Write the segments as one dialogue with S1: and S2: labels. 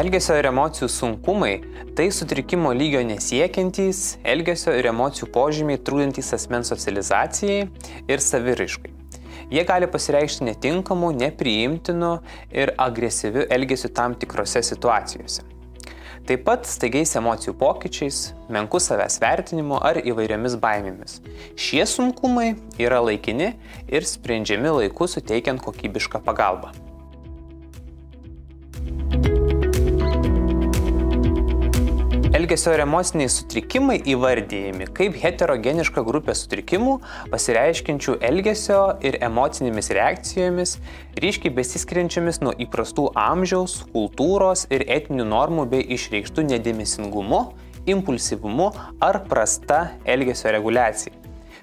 S1: Elgesio ir emocijų sunkumai – tai sutrikimo lygio nesiekiantys, elgesio ir emocijų požymiai trukdantys asmens socializacijai ir saviraiškai. Jie gali pasireikšti netinkamu, nepriimtinu ir agresyviu elgesiu tam tikrose situacijose. Taip pat staigiais emocijų pokyčiais, menku savęs vertinimu ar įvairiomis baimėmis. Šie sunkumai yra laikini ir sprendžiami laiku suteikiant kokybišką pagalbą. Elgesio ir emociniai sutrikimai įvardijami kaip heterogeniška grupė sutrikimų, pasireiškiančių elgesio ir emocinėmis reakcijomis, ryškiai besiskiriančiomis nuo įprastų amžiaus, kultūros ir etinių normų bei išreikštų nedėmesingumu, impulsyvumu ar prasta elgesio reguliacija.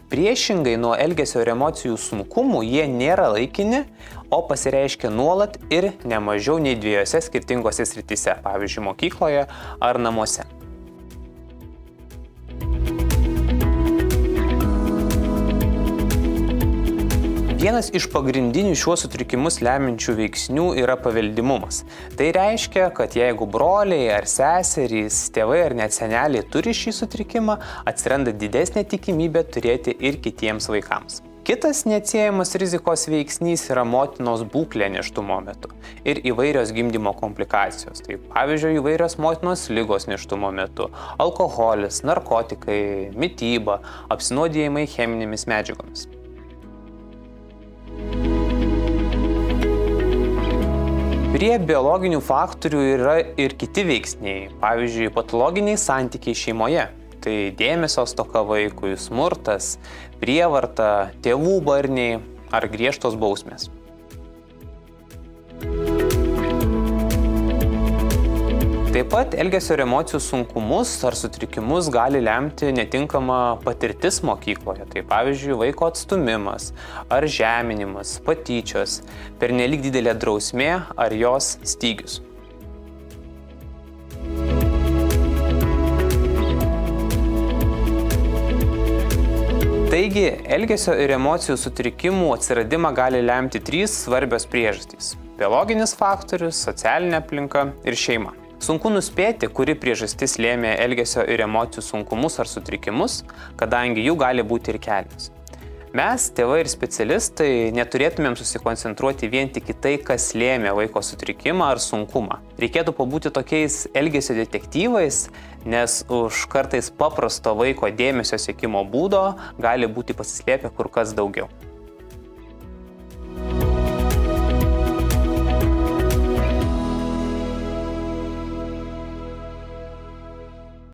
S1: Priešingai nuo elgesio ir emocijų sunkumų jie nėra laikini, o pasireiškia nuolat ir ne mažiau nei 2 skirtingose srityse, pavyzdžiui, mokykloje ar namuose. Vienas iš pagrindinių šiuos sutrikimus lemiančių veiksnių yra paveldimumas. Tai reiškia, kad jeigu broliai ar seserys, tėvai ar net seneliai turi šį sutrikimą, atsiranda didesnė tikimybė turėti ir kitiems vaikams. Kitas neatsiejamas rizikos veiksnys yra motinos būklė nėštumo metu ir įvairios gimdymo komplikacijos. Tai pavyzdžiui, įvairios motinos ligos nėštumo metu, alkoholis, narkotikai, mityba, apsinuodijimai cheminėmis medžiagomis. Prie biologinių faktorių yra ir kiti veiksniai, pavyzdžiui, patologiniai santykiai šeimoje. Tai dėmesio stoka vaikui, smurtas, prievarta, tėvų barniai ar griežtos bausmės. Taip pat elgesio ir emocijų sunkumus ar sutrikimus gali lemti netinkama patirtis mokykloje. Tai pavyzdžiui, vaiko atstumimas ar žeminimas, patyčios, pernelyg didelė drausmė ar jos stygius. Taigi, elgesio ir emocijų sutrikimų atsiradimą gali lemti 3 svarbios priežastys – biologinis faktorius, socialinė aplinka ir šeima. Sunku nuspėti, kuri priežastis lėmė elgesio ir emocijų sunkumus ar sutrikimus, kadangi jų gali būti ir kelios. Mes, tėvai ir specialistai, neturėtumėm susikoncentruoti vien tik į tai, kas lėmė vaiko sutrikimą ar sunkumą. Reikėtų pabūti tokiais elgesio detektyvais, nes už kartais paprasto vaiko dėmesio siekimo būdo gali būti pasislėpę kur kas daugiau.